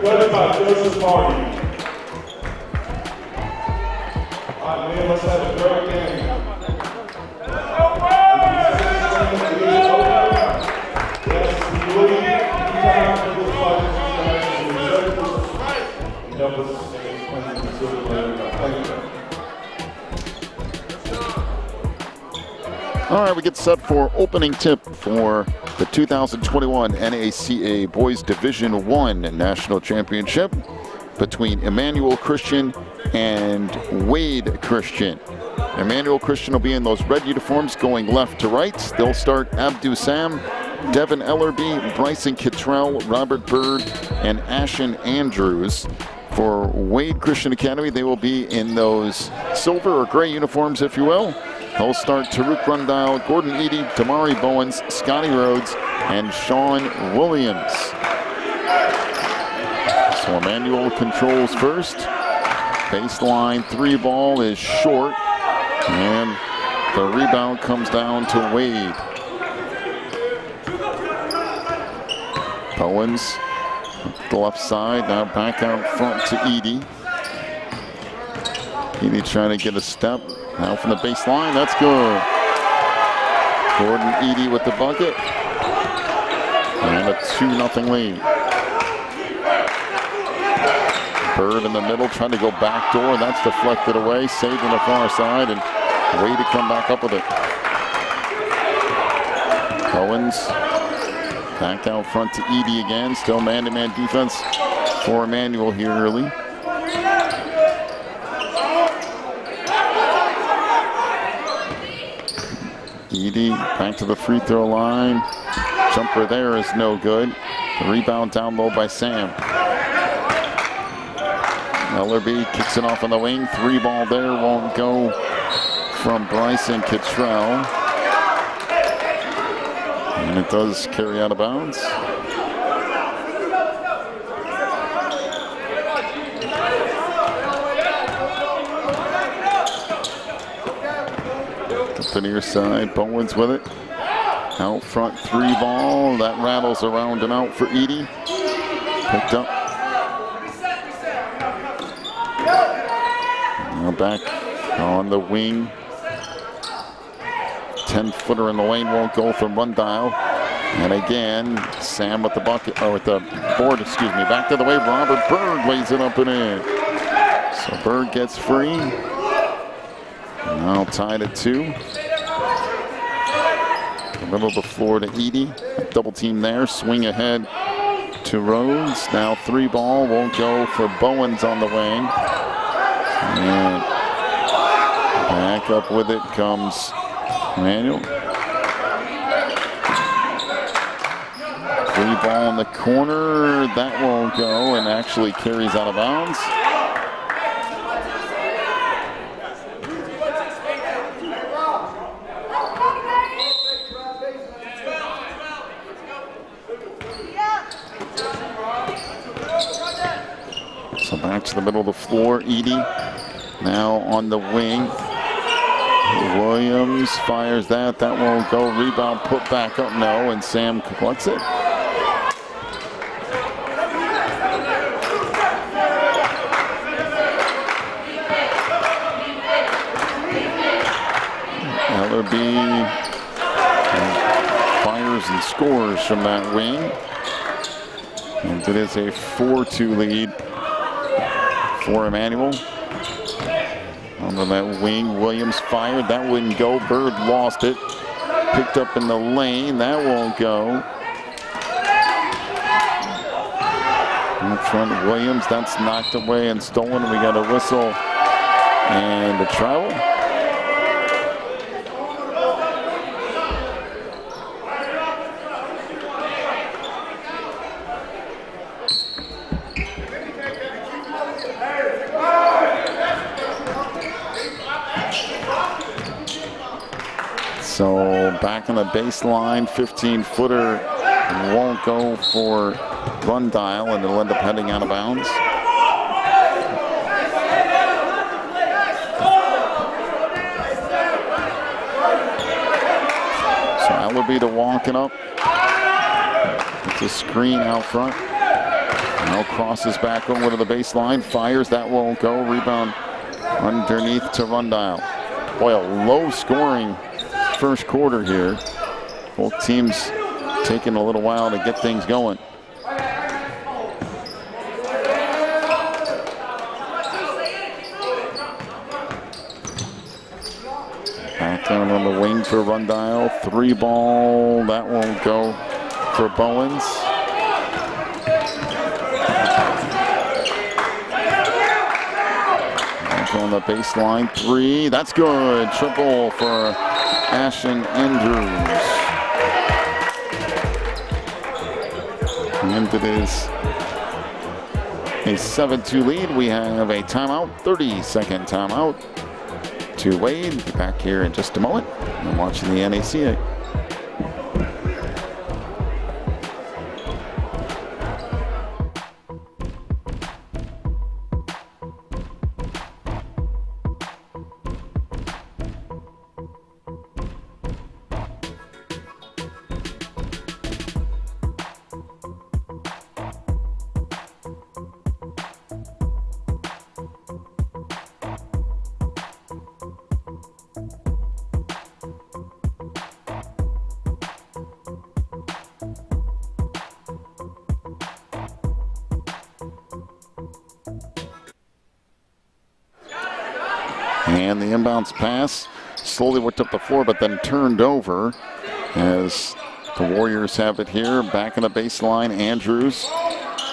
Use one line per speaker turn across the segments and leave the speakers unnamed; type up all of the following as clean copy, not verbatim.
Judged by Joseph Martin. All right, man, let's have a great game.
All right, we get set for opening tip for the 2021 NACA Boys Division I National Championship between Emmanuel Christian and Wade Christian. Emmanuel Christian will be in those red uniforms going left to right. They'll start Abdu Sam, Devin Ellerby, Bryson Kittrell, Robert Bird, and Ashen Andrews. For Wade Christian Academy, they will be in those silver or gray uniforms, if you will. They'll start Taruk Rundile, Gordon Eady, Damari Bowens, Scotty Rhodes, and Sean Williams. So Emmanuel controls first. Baseline 3 ball is short. And the rebound comes down to Wade. Bowens, the left side, now back out front to Eady. Eady trying to get a step. Now from the baseline, that's good. Gordon Eady with the bucket. And a 2-0 lead. Bird in the middle, trying to go backdoor. That's deflected away, saved on the far side, and Wade to come back up with it. Owens back out front to Eady again. Still man-to-man defense for Emmanuel here early. Eady back to the free throw line. Jumper there is no good. The rebound down low by Sam. Ellerby kicks it off on the wing. 3 ball there won't go from Bryson Kittrell. And it does carry out of bounds. The near side, Bowens with it. Out front 3 ball. That rattles around and out for Eady. Picked up. Now back on the wing. 10-footer in the lane won't go from Rundile. And again, Sam with the bucket, or with the board, excuse me. Back to the way, Robert Bird lays it up and in. So Bird gets free. Now tied at 2. The middle of the floor to Eady. Double team there. Swing ahead to Rhodes. Now 3 ball won't go for Bowens on the wing. And back up with it comes Emmanuel. 3 ball in the corner. That won't go and actually carries out of bounds. So back to the middle of the floor, Eady now on the wing. Williams fires that won't go. Rebound put back up, no, and Sam collects it. Ellerby fires and scores from that wing. And it is a 4-2 lead for Emmanuel. Under that wing, Williams fired. That wouldn't go. Bird lost it. Picked up in the lane. That won't go. In front, Williams. That's knocked away and stolen. We got a whistle and a travel. So back on the baseline, 15-footer won't go for Rundile, and it'll end up heading out of bounds. So Ellerby to walk it up. It's a screen out front. Now crosses back over to the baseline, fires, that won't go. Rebound underneath to Rundile. Boy, a low scoring first quarter here. Both teams taking a little while to get things going. Back down on the wing for Rundile. 3-ball, that won't go for Bowens. Back on the baseline, 3, that's good. Triple for Ashton Andrews. And it is a 7-2 lead. We have a timeout, 30-second timeout to Wade. Back here in just a moment. I'm watching the NACA. And the inbounds pass slowly worked up the floor, but then turned over as the Warriors have it here. Back in the baseline, Andrews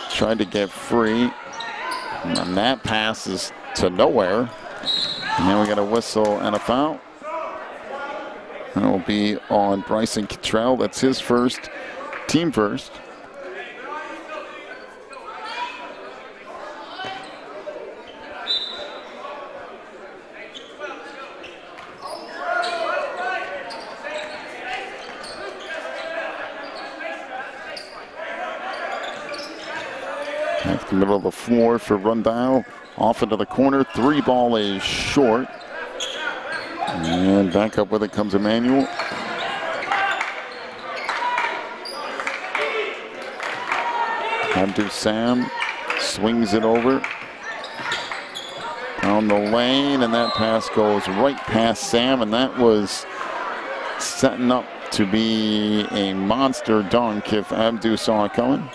tried to get free. And that pass is to nowhere. And we got a whistle and a foul. That will be on Bryson Cottrell. That's his first, team first. Back the middle of the floor for Rundile. Off into the corner. 3-ball is short. And back up with it comes Emmanuel. Abdu Sam swings it over. Down the lane, and that pass goes right past Sam, and that was setting up to be a monster dunk if Abdu saw it coming.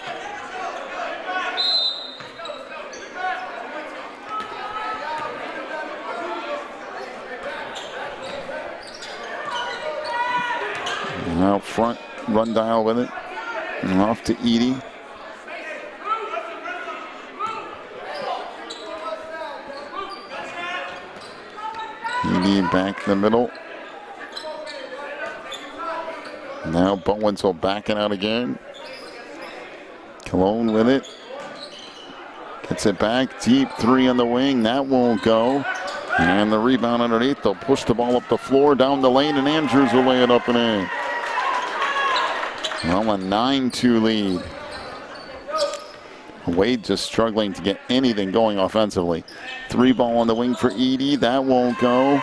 Out front, Rundile with it. And off to Edie. Edie back in the middle. Now Bowens will back it out again. Cologne with it. Gets it back, deep 3 on the wing. That won't go. And the rebound underneath. They'll push the ball up the floor, down the lane, and Andrews will lay it up and in. Well, a 9-2 lead. Wade just struggling to get anything going offensively. 3-ball on the wing for Edie. That won't go.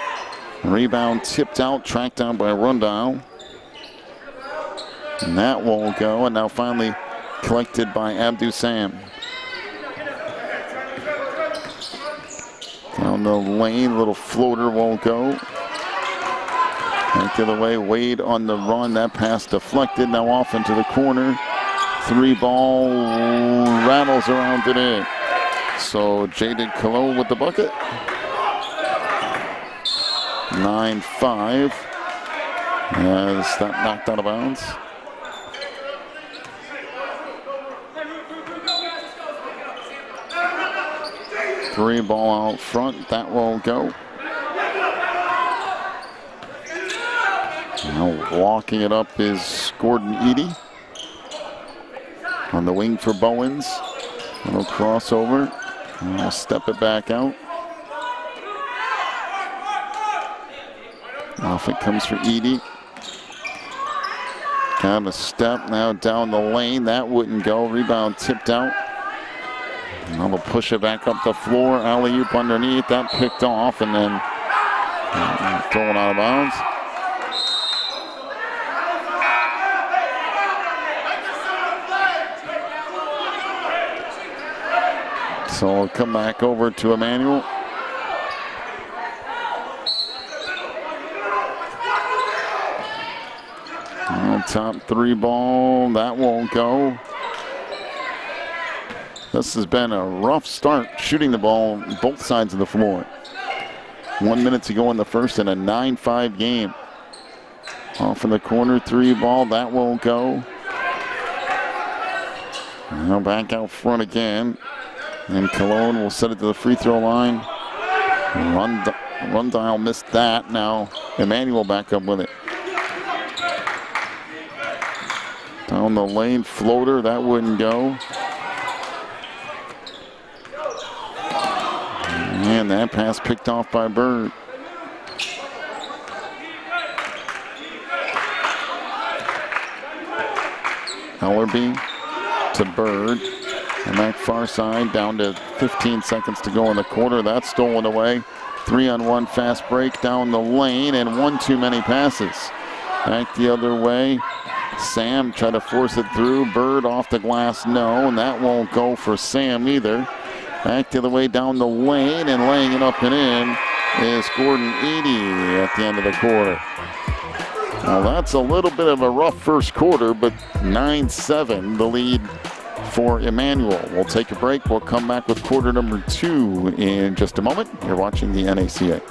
Rebound tipped out, tracked down by Rundile. And that won't go. And now finally collected by Abdu Sam. Down the lane, little floater won't go. Back the other way, Wade on the run. That pass deflected, now off into the corner. 3-ball rattles around it in. So Jaden Cologne with the bucket. 9-5 as that knocked out of bounds. Three ball out front, that won't go. Now walking it up is Gordon Edie. On the wing for Bowens. Little crossover. And we'll step it back out. Off it comes for Edie. Got a step now down the lane. That wouldn't go. Rebound tipped out. Now they'll push it back up the floor. Alley-oop underneath. That picked off and then thrown out of bounds. So we'll come back over to Emmanuel. Top 3 ball, that won't go. This has been a rough start shooting the ball both sides of the floor. 1 minute to go in the first in a 9-5 game. Off in the corner, 3 ball, that won't go. Now back out front again. And Cologne will set it to the free throw line. Rundile missed that. Now Emmanuel back up with it. Down the lane, floater, that wouldn't go. And that pass picked off by Bird. Ellerby to Bird. And back far side, down to 15 seconds to go in the quarter. That's stolen away. 3-on-1 fast break down the lane, and 1 too many passes. Back the other way. Sam tried to force it through. Bird off the glass, no, and that won't go for Sam either. Back the other way down the lane, and laying it up and in is Gordon Eady at the end of the quarter. Now that's a little bit of a rough first quarter, but 9-7 the lead for Emmanuel. We'll take a break. We'll come back with quarter number 2 in just a moment. You're watching the NACA.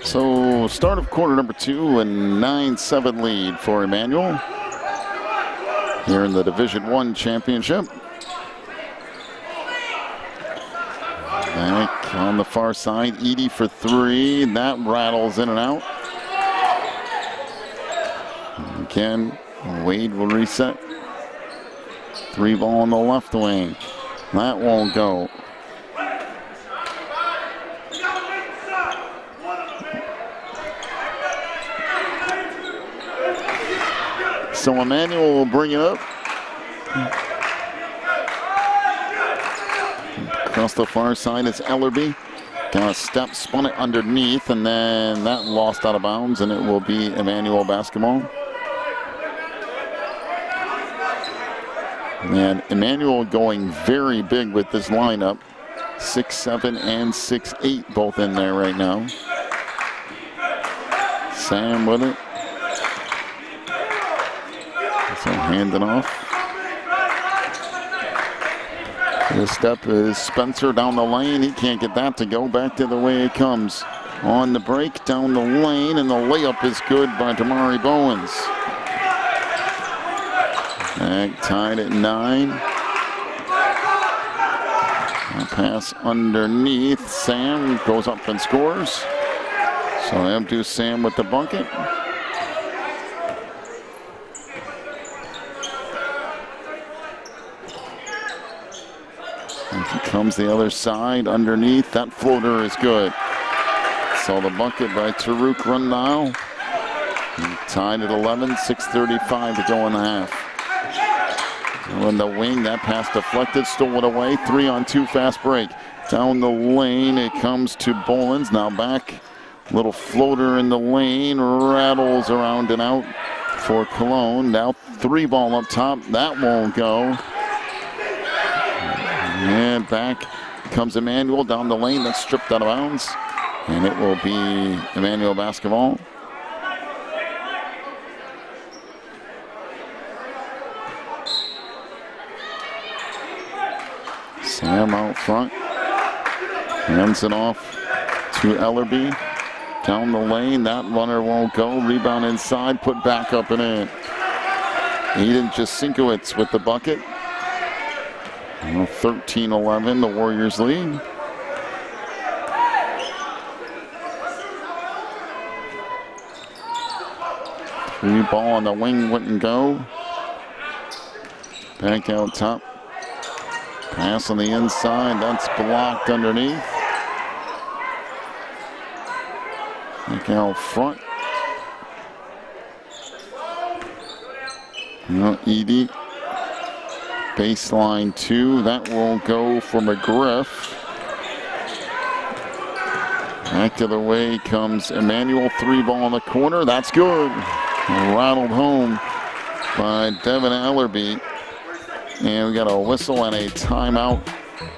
So start of quarter number 2, a 9-7 lead for Emmanuel here in the Division I championship. Back on the far side, Eady for 3. That rattles in and out. Again, Wade will reset. 3 ball on the left wing. That won't go. So Emmanuel will bring it up. Across the far side is Ellerby. Got a step, spun it underneath, and then that lost out of bounds, and it will be Emmanuel basketball. And Emmanuel going very big with this lineup. 6'7" and 6'8", both in there right now. Sam with it. So handing off. The step is Spencer down the lane. He can't get that to go. Back to the way it comes. On the break, down the lane, and the layup is good by Damari Bowens. Back tied at 9. A pass underneath. Sam goes up and scores. So Abdu Sam with the bucket. Comes the other side underneath. That floater is good. So the bucket by Taruk Rundile. Tied at 11, 6:35 to go in the half. On the wing, that pass deflected, stolen away. 3-on-2 fast break. Down the lane, it comes to Bolins. Now back, little floater in the lane, rattles around and out. for Cologne. Now 3 ball up top. That won't go. And back comes Emmanuel down the lane. That's stripped out of bounds. And it will be Emmanuel basketball. Sam out front. Hands it off to Ellerby. Down the lane. That runner won't go. Rebound inside. Put back up and in. Eden Jasinkowicz with the bucket. 13-11, the Warriors lead. Free ball on the wing wouldn't go. Back out top. Pass on the inside. That's blocked underneath. Back out front. Edie. Baseline 2. That won't go for McGriff. Back to the way comes Emmanuel. 3 ball in the corner. That's good. Rattled home by Devin Ellerby. And we got a whistle and a timeout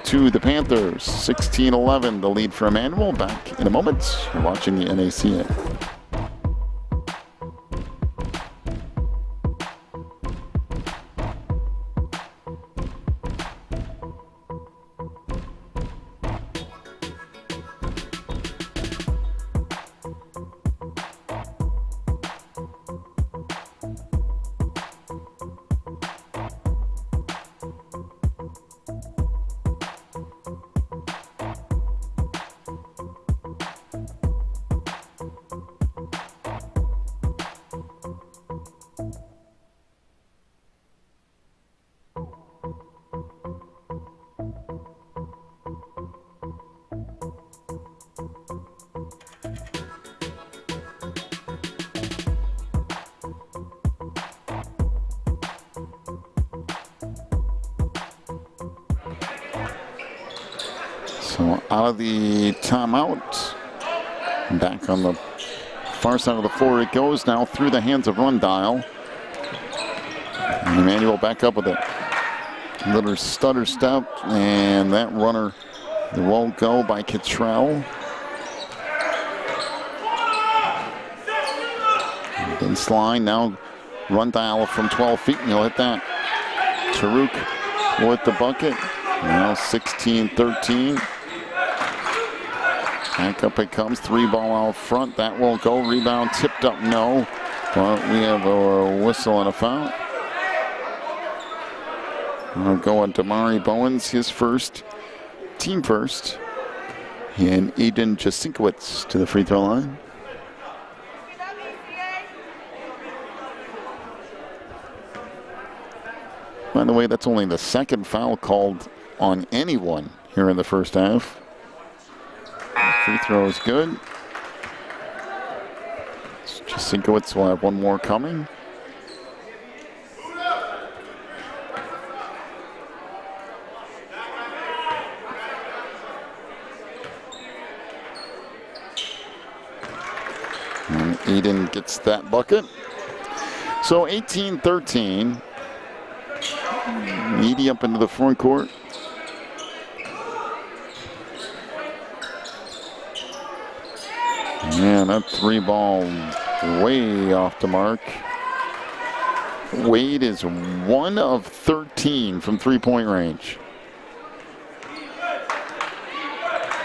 to the Panthers. 16-11, the lead for Emmanuel. Back in a moment. You're watching the NACA. So out of the timeout, back on the far side of the floor it goes now through the hands of Rundial. And Emmanuel back up with it. Little stutter step, and that runner won't go by Cottrell. Baseline now, Rundial from 12 feet, and he'll hit that. Taruk with the bucket. Now 16-13. Back up it comes. 3 ball out front. That won't go. Rebound tipped up. No. But we have a whistle and a foul. We'll go on Damari Bowens, his first, team first. And Eden Jasinkowicz to the free throw line. By the way, that's only the second foul called on anyone here in the first half. Free throw is good. Jasinkowicz will have one more coming. And Eden gets that bucket. So 18-13. Edie up into the front court. Man, that 3 ball way off the mark. Wade is 1 of 13 from 3-point range.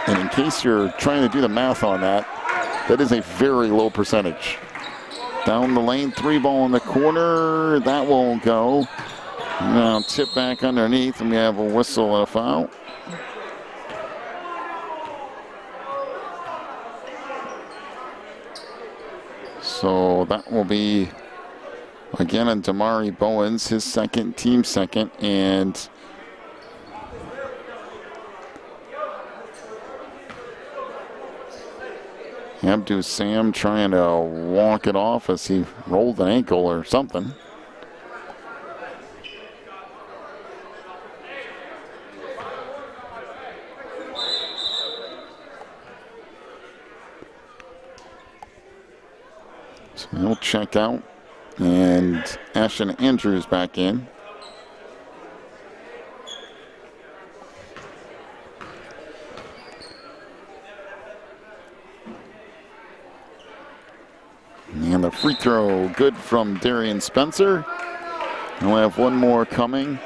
And in case you're trying to do the math on that, that is a very low percentage. Down the lane, 3 ball in the corner. That won't go. Now tip back underneath, and we have a whistle and a foul. So that will be, again, on Damari Bowens, his second, team second, and Abdu Sam trying to walk it off as he rolled an ankle or something. So he'll check out. And Ashton Andrews back in. And the free throw good from Darian Spencer. And we'll have one more coming.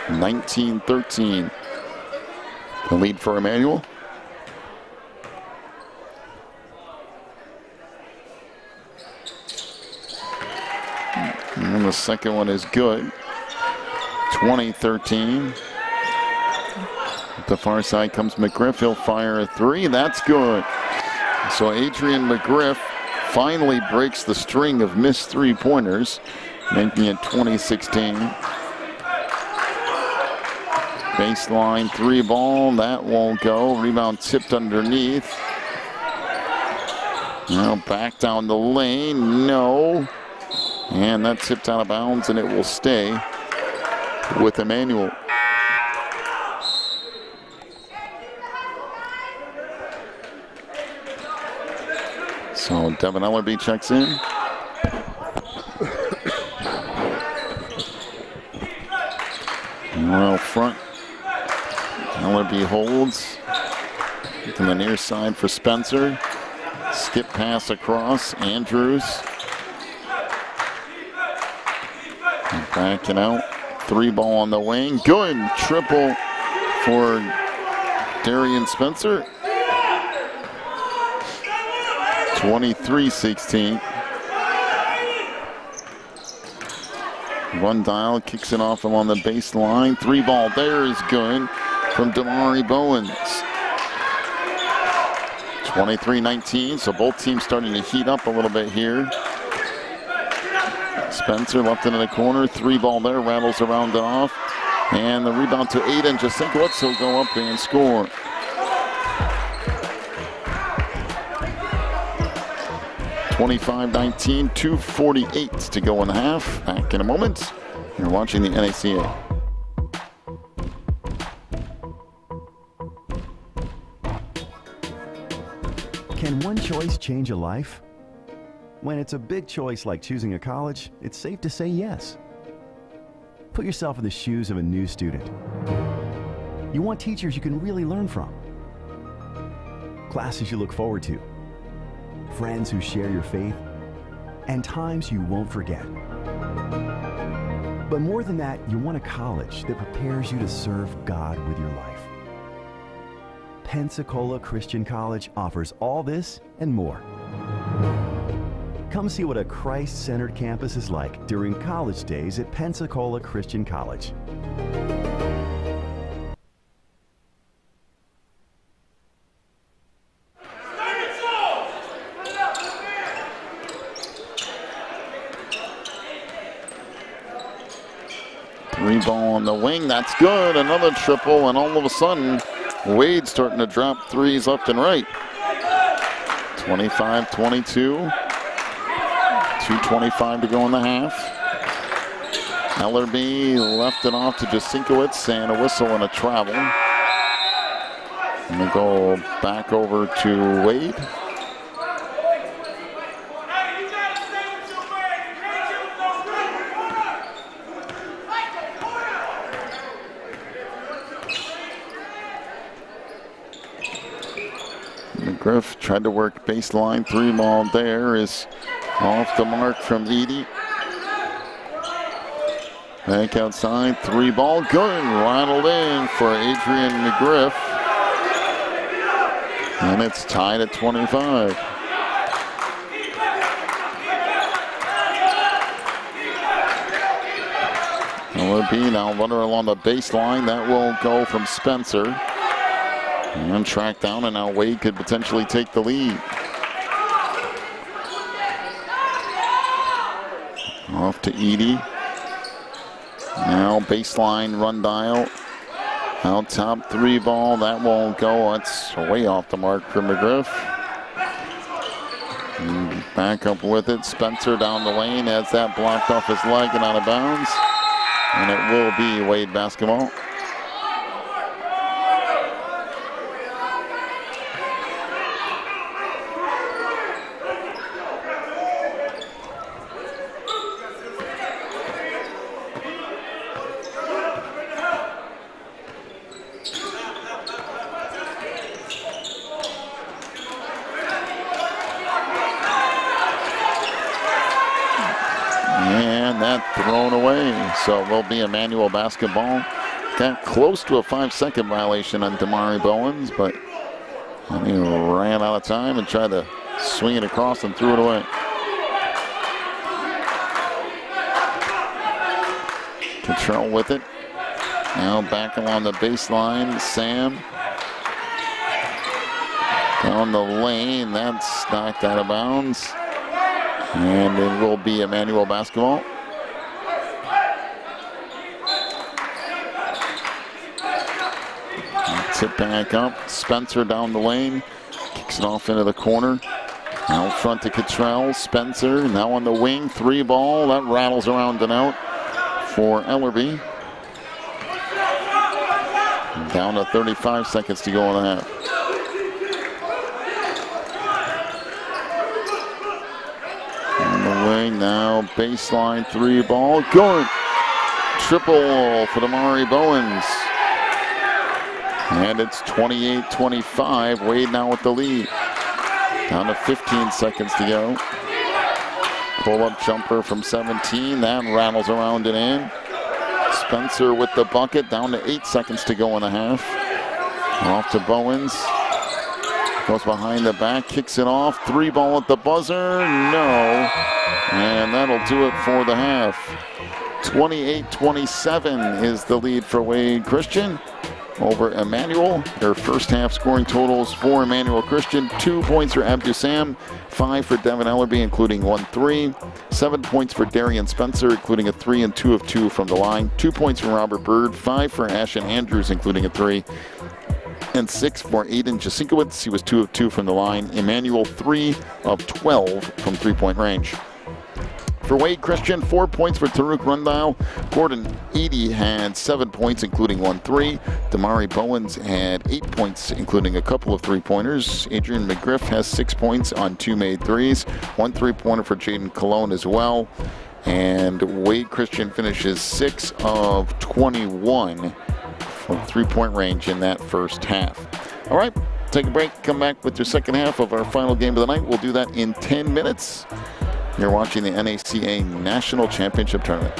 19-13. The lead for Emmanuel. And the second one is good. 20-13. The far side comes McGriff. He'll fire a three. That's good. So Adrian McGriff finally breaks the string of missed three-pointers, making it 20-16. Baseline three ball. That won't go. Rebound tipped underneath. Now back down the lane. No. And that tipped out of bounds, and it will stay with Emmanuel. So Devin Ellerby checks in. Well, front. Ellerby holds to the near side for Spencer. Skip pass across. Andrews. Backing out. Three ball on the wing. Good. Triple for Darian Spencer. 23-16. One dial kicks it off along the baseline. Three ball there is good from Damari Bowens. 23-19, so both teams starting to heat up a little bit here. Spencer left it in the corner. Three ball there, rattles around it off. And the rebound to Aiden Jasinkowicz. He'll go up and score. 25-19, 2:48 to go in the half. Back in a moment. You're watching the NACA.
Can one choice change a life? When it's a big choice like choosing a college, it's safe to say yes. Put yourself in the shoes of a new student. You want teachers you can really learn from, classes you look forward to, friends who share your faith, and times you won't forget. But more than that, you want a college that prepares you to serve God with your life. Pensacola Christian College offers all this and more. Come see what a Christ-centered campus is like during college days at Pensacola Christian College.
Three ball on the wing, that's good. Another triple, and all of a sudden, Wade's starting to drop threes left and right. 25-22. 2:25 to go in the half. Ellerby left it off to Jasinkowicz, and a whistle and a travel. And we go back over to Wade. McGriff tried to work baseline. Three ball there is off the mark from Edie. Back outside, three ball, good. Rattled in for Adrian McGriff. And it's tied at 25. Ellerby now runner along the baseline. That will go from Spencer. And tracked down, and now Wade could potentially take the lead. Off to Edie. Now baseline run dial. Out top, three ball. That won't go. That's way off the mark for McGriff. And back up with it. Spencer down the lane. Has that blocked off his leg and out of bounds. And it will be Wade basketball. And that thrown away. So it will be Emmanuel basketball. Got close to a 5-second violation on Damari Bowens, but he ran out of time and tried to swing it across and threw it away. Control with it. Now back along the baseline. Sam. Down the lane. That's knocked out of bounds. And it will be Emmanuel basketball. Tip back up. Spencer down the lane. Kicks it off into the corner. Out front to Cottrell. Spencer now on the wing. 3 ball. That rattles around and out for Ellerby. Down to 35 seconds to go in the half. On the wing now. Baseline 3 ball. Good. Triple for Damari Bowens. And it's 28-25. Wade now with the lead. Down to 15 seconds to go. Pull-up jumper from 17. That rattles around and in. Spencer with the bucket. Down to 8 seconds to go in the half. Off to Bowens. Goes behind the back. Kicks it off. 3 ball at the buzzer. No. And that'll do it for the half. 28-27 is the lead for Wade Christian over Emmanuel. Their first half scoring totals for Emmanuel Christian: 2 points for Abdu Sam, 5 for Devin Ellerby, including 1 3, 7 points for Darian Spencer, including a 3 and 2 of 2 from the line, 2 points from Robert Bird, 5 for Ashton Andrews, including a 3, and 6 for Aiden Jasinkowicz. He was 2 of 2 from the line. Emmanuel 3 of 12 from 3-point range. For Wade Christian, 4 points for Taruk Rundile. Gordon Eady had 7 points, including 1 3. Damari Bowens had 8 points, including a couple of 3-pointers. Adrian McGriff has 6 points on 2 made threes. 1 3-pointer for Jaden Cologne as well. And Wade Christian finishes 6 of 21 from 3-point range in that first half. All right, take a break. Come back with your second half of our final game of the night. We'll do that in 10 minutes. You're watching the NACA National Championship Tournament.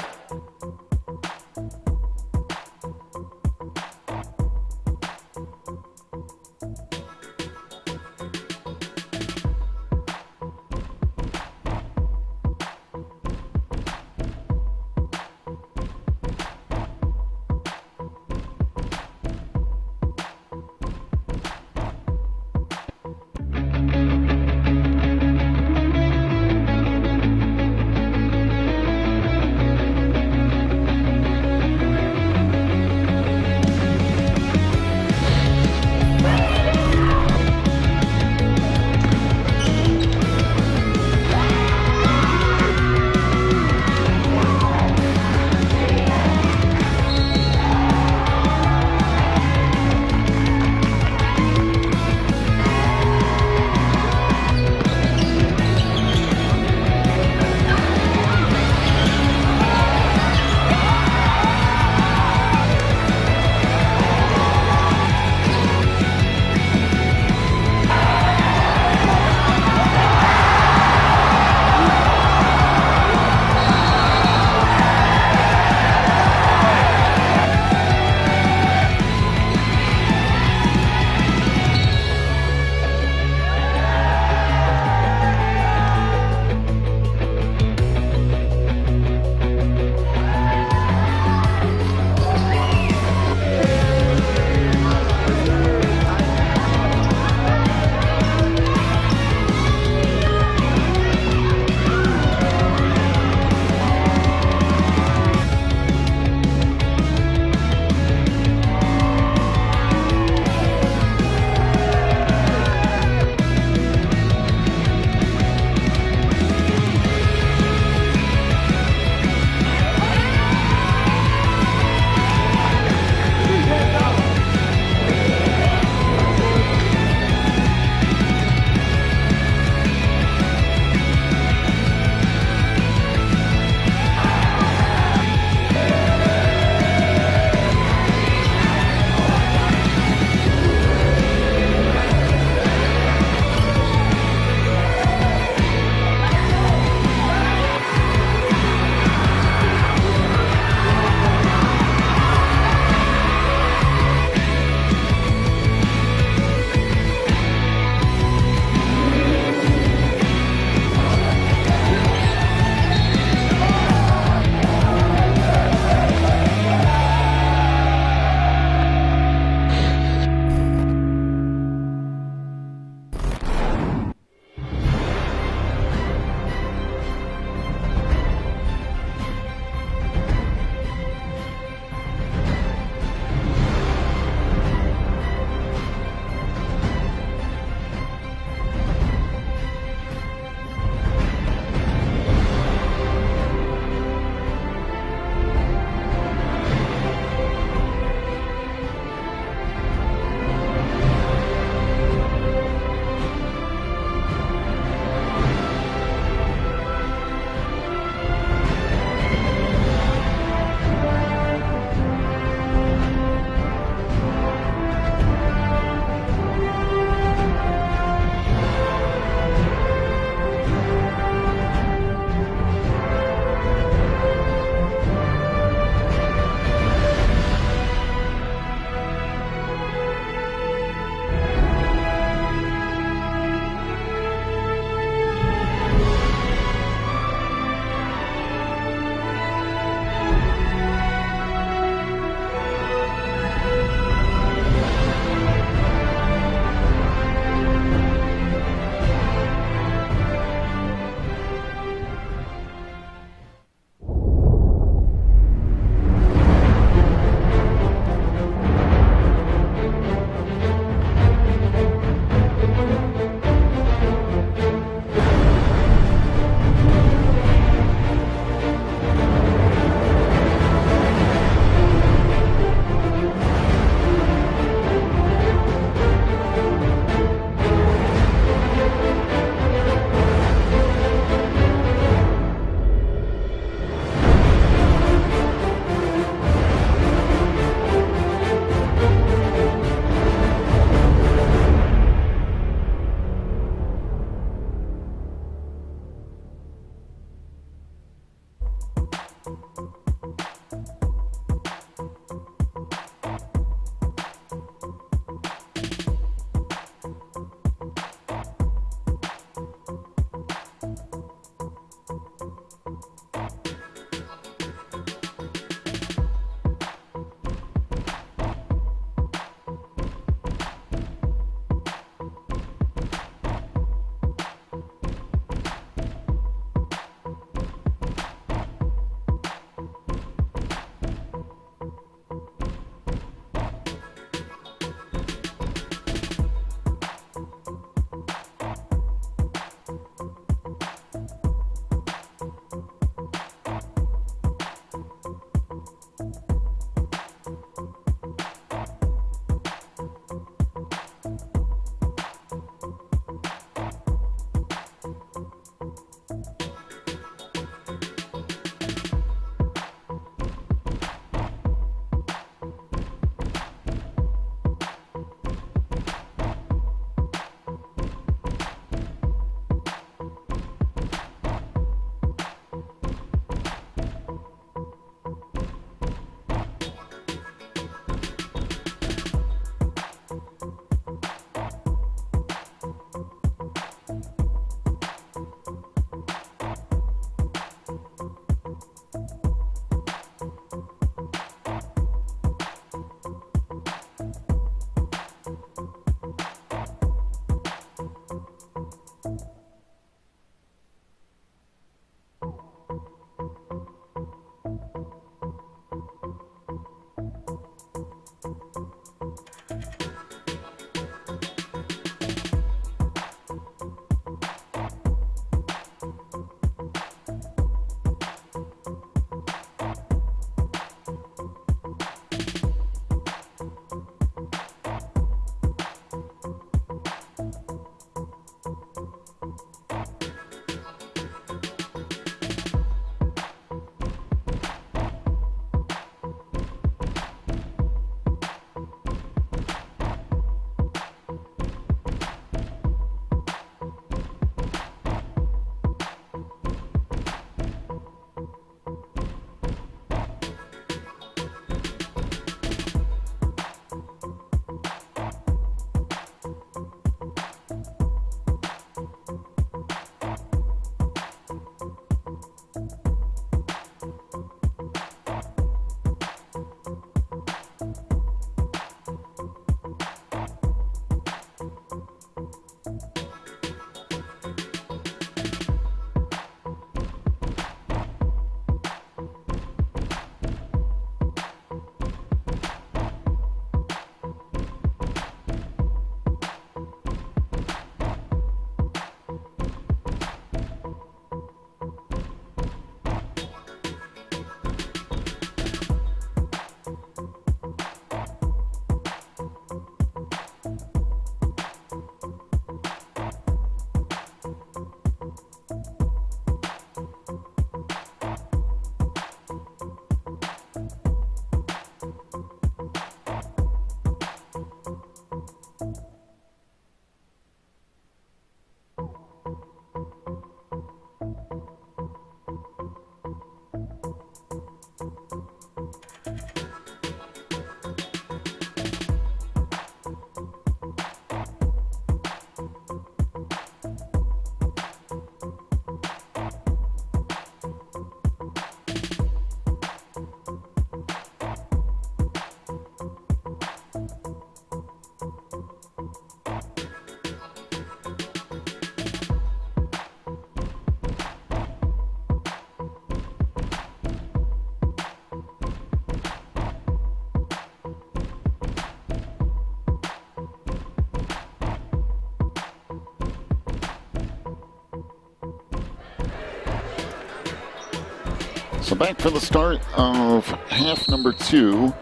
So back for the start of half number two,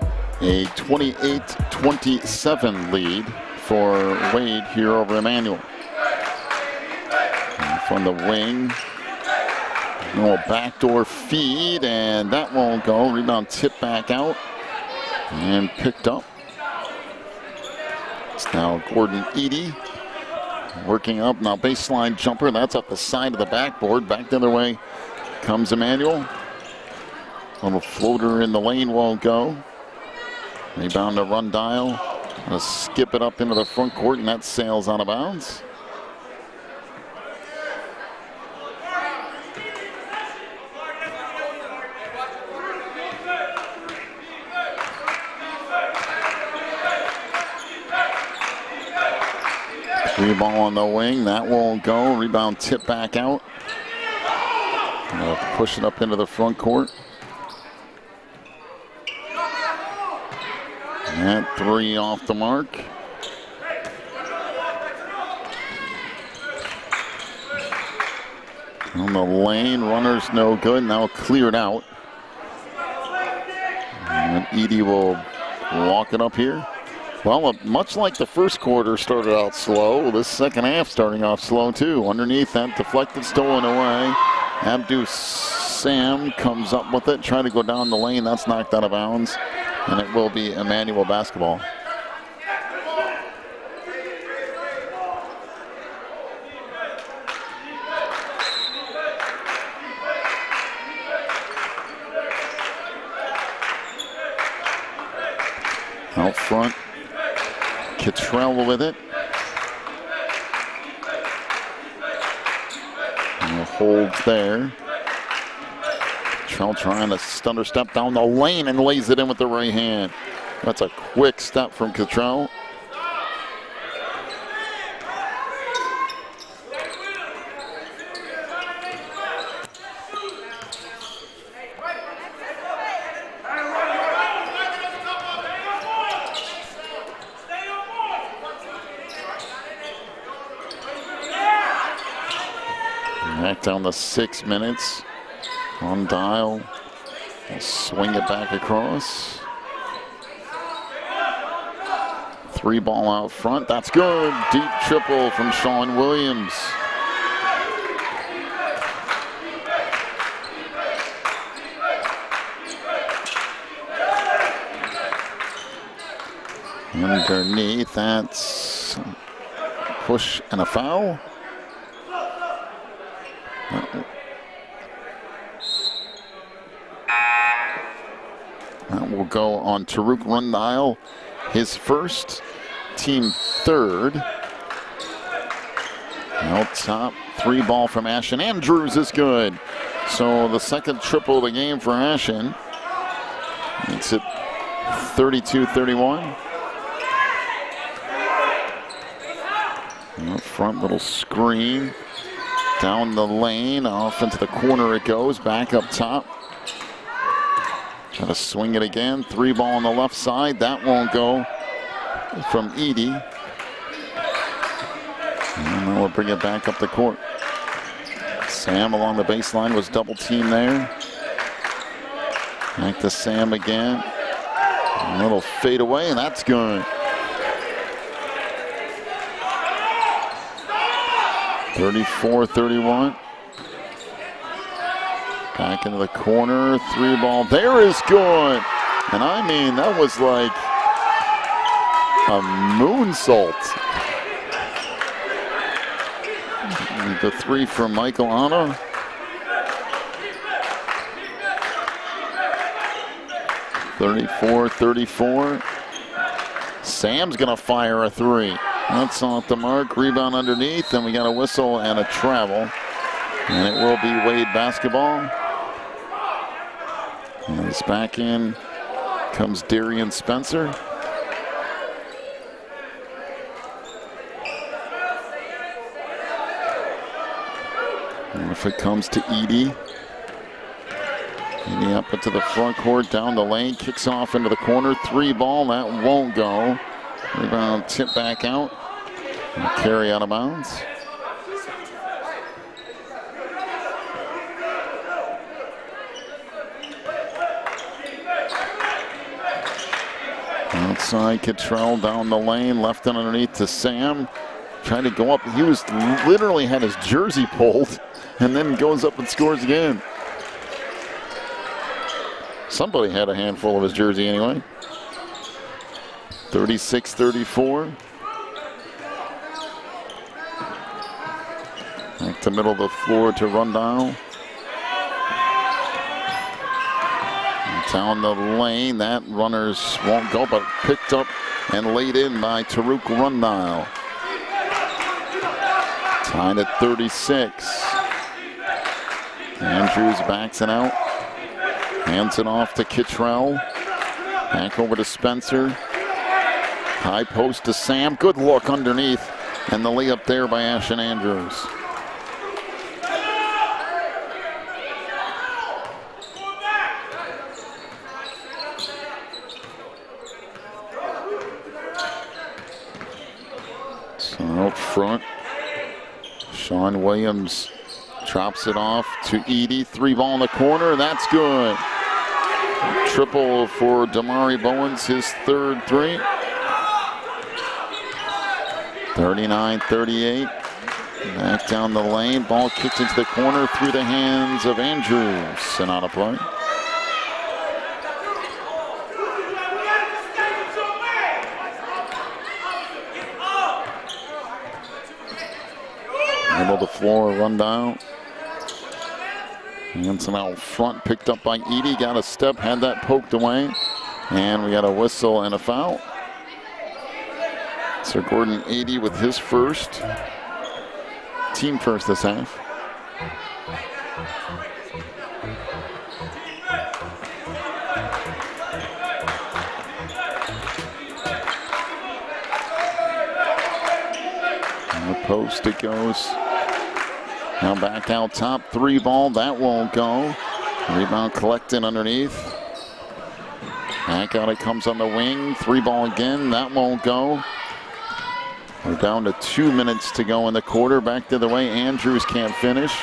a 28-27 lead for Wade here over Emmanuel. And from the wing, no backdoor feed, and that won't go. Rebound tipped back out and picked up. It's now Gordon Eady working up. Now baseline jumper. That's up the side of the backboard. Back the other way comes Emmanuel. Little floater in the lane won't go. Rebound to Rundile. Gonna skip it up into the front court, and that sails out of bounds. Three ball on the wing, that won't go. Rebound tip back out. Push it up into the front court. And three off the mark. On the lane, runners no good, now cleared out. And Edie will walk it up here. Well, much like the first quarter started out slow, this second half starting off slow too. Underneath that, deflected, stolen away. Abdou Sam comes up with it, trying to go down the lane. That's knocked out of bounds, and it will be Emmanuel basketball. Out front, Cottrell with it. And the hold there. Cottrell trying to stutter step down the lane and lays it in with the right hand. That's a quick step from Cottrell. Back down to 6 minutes. On dial. We'll swing it back across. Three ball out front. That's good. Deep triple from Sean Williams. Underneath, that's push and a foul. That will go on Taruk Rundile, his first, team third. Out top, three ball from Ashton Andrews is good. So the second triple of the game for Ashton. Makes it 32-31. Up front, little screen. Down the lane, off into the corner it goes, back up top. Try to swing it again, three ball on the left side, that won't go from Edie. And then we'll bring it back up the court. Sam along the baseline was double teamed there. Back to Sam again. A little fade away, and that's good. 34-31. Back into the corner, three ball, there is good. And I mean, that was like a moonsault. The three from Michael Anna. (34-34). Sam's gonna fire a three. That's off the mark, rebound underneath, and we got a whistle and a travel. And it will be Wade basketball. And he's back in, comes Darian Spencer. And if it comes to Edie. Edie up into the front court, down the lane, kicks off into the corner, three ball, that won't go. Rebound tip back out. And carry out of bounds. Outside, Cottrell down the lane, left and underneath to Sam. Trying to go up. He was literally had his jersey pulled and then goes up and scores again. Somebody had a handful of his jersey anyway. 36-34. Back to middle of the floor to Rundile. Down the lane, that runners won't go, but picked up and laid in by Taruk Rundile. Tied at 36. Andrews backs it out. Hands it off to Kittrell. Back over to Spencer. High post to Sam. Good look underneath. And the layup there by Ashton Andrews. So out front, Sean Williams drops it off to Edie. 3-ball in the corner. That's good. Triple for Damari Bowens, his third three. 39-38. Back down the lane. Ball kicked into the corner through the hands of Andrews. And out of play. Middle of the floor, run down. Hanson out front, picked up by Edie, got a step, had that poked away. And we got a whistle and a foul. So Gordon 80 with his first. Team first this half. On the post it goes. Now back out top, 3-ball, that won't go. Rebound collecting underneath. Back out it comes on the wing, 3-ball again, that won't go. We're down to 2 minutes to go in the quarter. Back the other way, Andrews can't finish.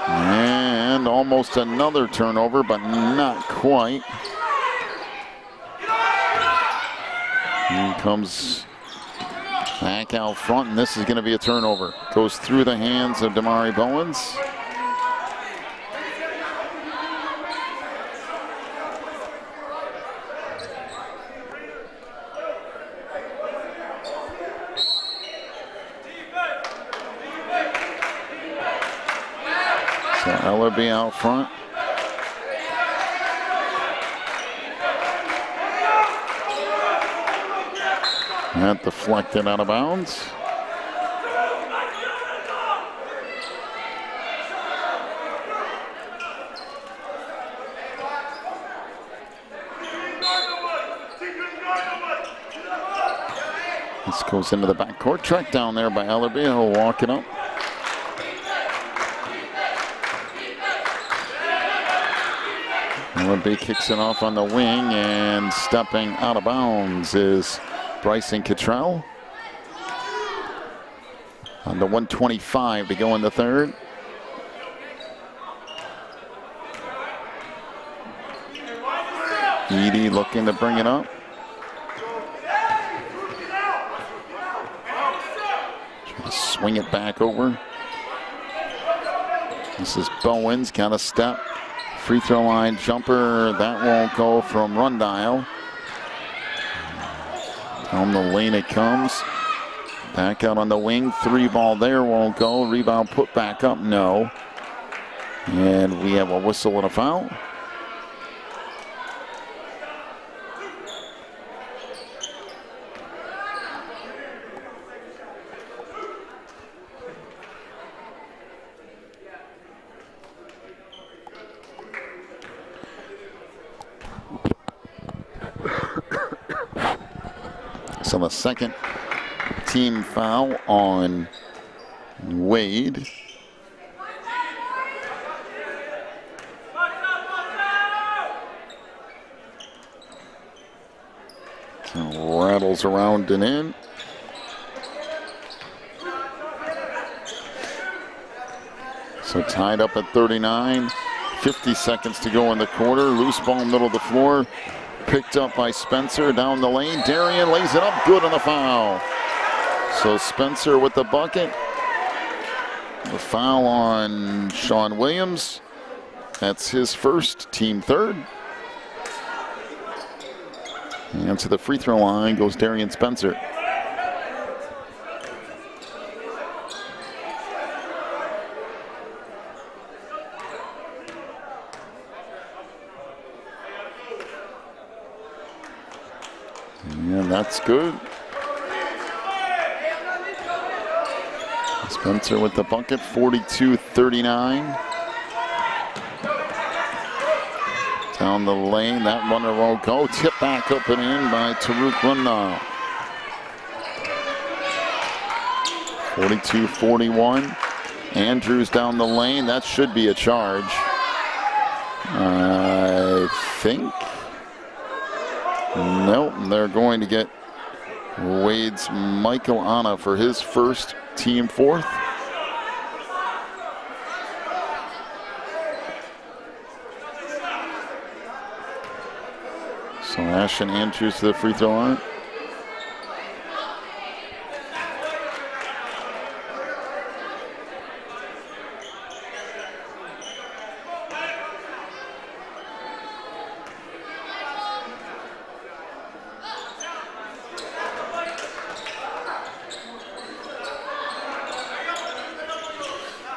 And almost another turnover, but not quite. Here comes back out front, and this is going to be a turnover. Goes through the hands of Damari Bowens. So Ellerby out front. That deflected out of bounds. This goes into the backcourt. Track down there by Ellerby. He'll walk it up. Ellerby kicks it off on the wing, and stepping out of bounds is Bryson Kittrell. On the 1:25 to go in the third. Edie looking to bring it up. Try to swing it back over. This is Bowens, got a step. Free throw line jumper, that won't go from Rundile. On the lane it comes. Back out on the wing, 3-ball there, won't go. Rebound put back up, no. And we have a whistle and a foul. So the second team foul on Wade. So rattles around and in. So tied up at 39. 50 seconds to go in the quarter. Loose ball middle of the floor. Picked up by Spencer down the lane. Darian lays it up, good on the foul. So Spencer with the bucket. The foul on Sean Williams. That's his first, team third. And to the free throw line goes Darian Spencer. And that's good. Spencer with the bucket, 42-39. Down the lane, that runner won't go. Tip back up and in by Taruk Runal. 42-41. Andrews down the lane, that should be a charge. I think. Nope, they're going to get Wade's Michael Anna for his first, team fourth. So Ashton Andrews to the free throw line.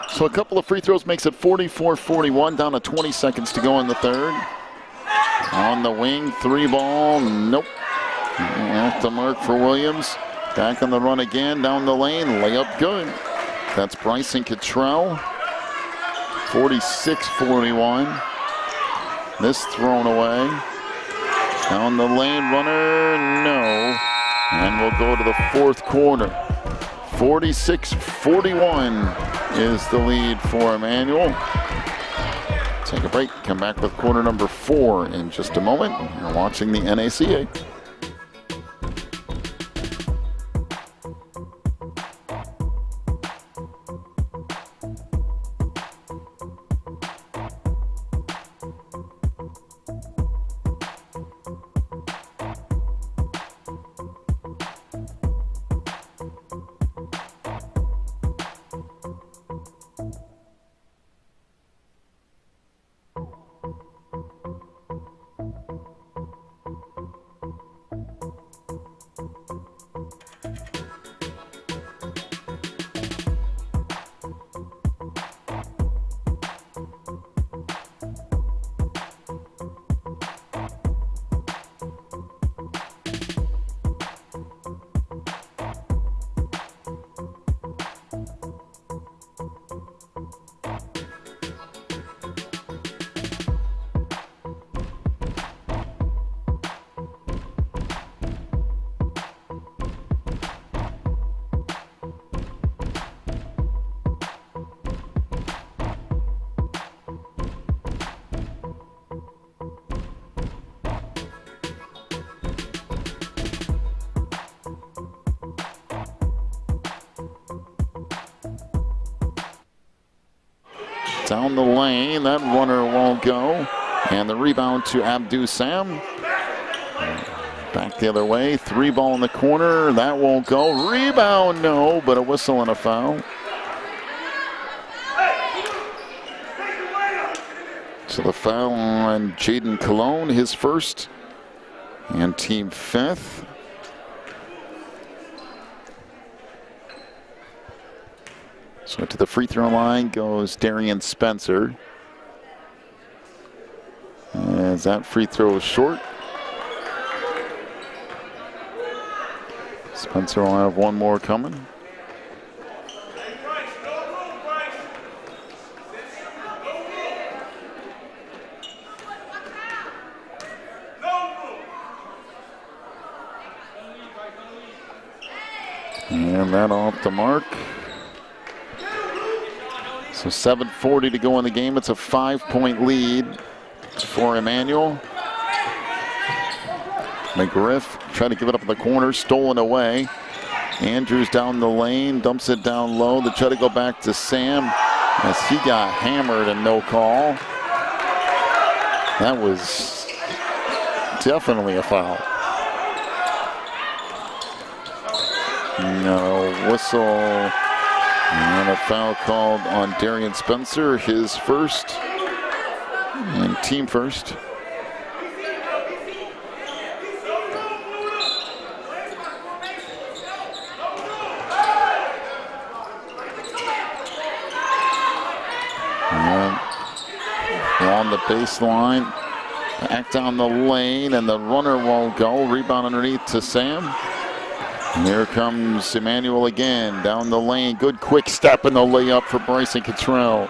So a couple of free throws makes it 44-41, down to 20 seconds to go in the third. On the wing, three ball, nope. Off the mark for Williams. Back on the run again, down the lane, layup good. That's Bryson Cottrell. 46-41. This thrown away. Down the lane, runner, no. And we'll go to the fourth quarter. 46-41 is the lead for Emmanuel. Take a break, come back with quarter number 4 in just a moment. You're watching the NACA. Down the lane, that runner won't go. And the rebound to Abdou Sam. Back the other way, three ball in the corner, that won't go. Rebound, no, but a whistle and a foul. So the foul on Jaden Cologne, his first, and team 5th. So to the free throw line goes Darian Spencer. As that free throw is short. Spencer will have one more coming. And that off the mark. So 7:40 to go in the game. It's a 5-point lead for Emmanuel. McGriff trying to give it up in the corner, stolen away. Andrews down the lane, dumps it down low. They try to go back to Sam as he got hammered and no call. That was definitely a foul. No whistle. And a foul called on Darian Spencer, his first and team first. And on the baseline, Back down the lane, and the runner won't go. Rebound underneath to Sam. And here comes Emmanuel again, down the lane. Good quick step in the layup for Bryson Cottrell.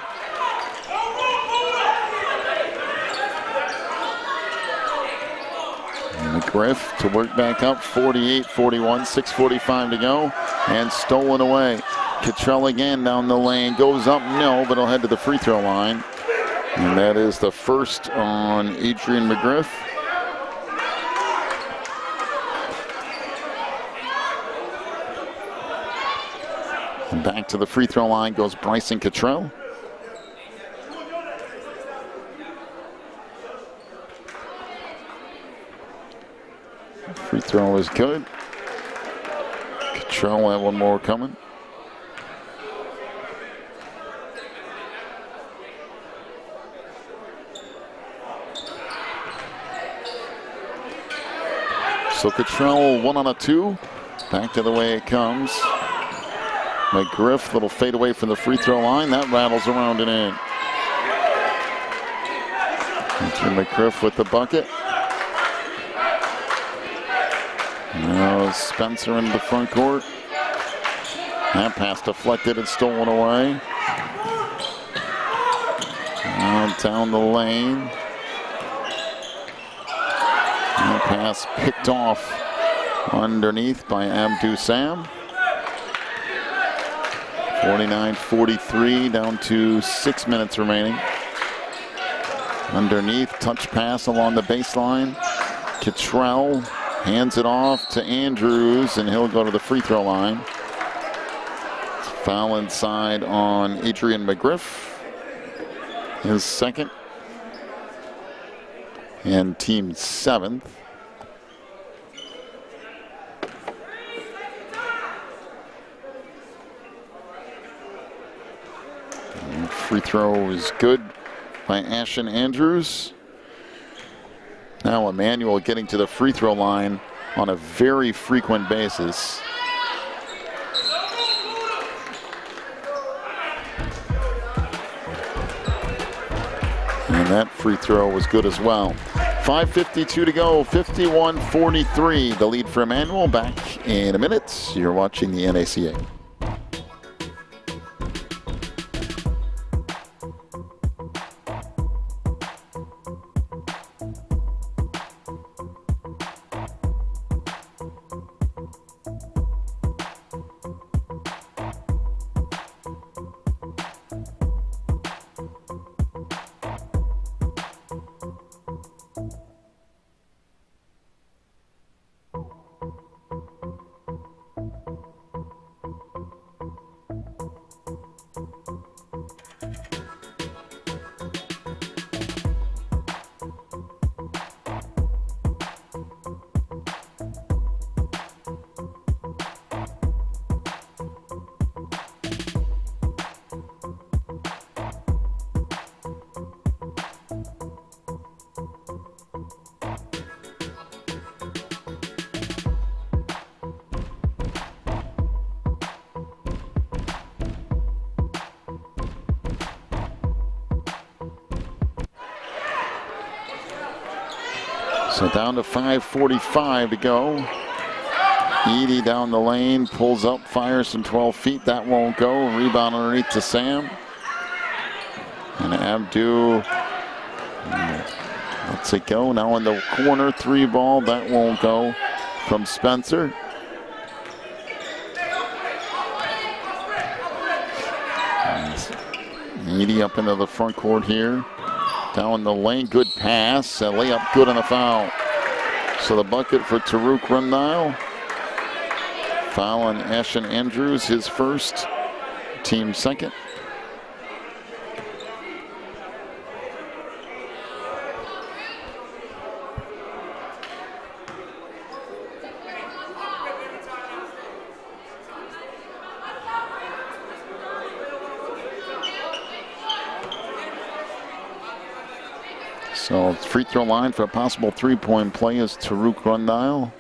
McGriff to work back up, 48-41, 6:45 to go, and stolen away. Cottrell again down the lane, goes up, no, but he'll head to the free throw line. And that is the first on Adrian McGriff. And back to the free throw line goes Bryson Cottrell. Free throw is good. Cottrell will have one more coming. So Cottrell 1 on a 2. Back to the way it comes. McGriff, little fade away from the free throw line. That rattles around and in. Into McGriff with the bucket. Now Spencer into the front court. That pass deflected and stolen away. Now down the lane. That pass picked off underneath by Abdou Sam. 49-43, down to 6 minutes remaining. Underneath, touch pass along the baseline. Cottrell hands it off to Andrews, and he'll go to the free throw line. Foul inside on Adrian McGriff, his second, and team 7th. And free throw is good by Ashton Andrews. Now Emmanuel getting to the free throw line on a very frequent basis. And that free throw was good as well. 5:52 to go, 51-43. The lead for Emmanuel. Back in a minute. You're watching the NACA. So down to 5:45 to go. Edie down the lane, pulls up, fires from 12 feet. That won't go. Rebound underneath to Sam. And Abdou lets it go. Now in the corner, 3 ball. That won't go from Spencer. Edie up into the front court here. Down the lane, good pass. A layup good on the foul. So the bucket for Taruk Rundile. Foul on Ashton Andrews, his first, team second. So free throw line for a possible 3-point play is Taruk Rundile.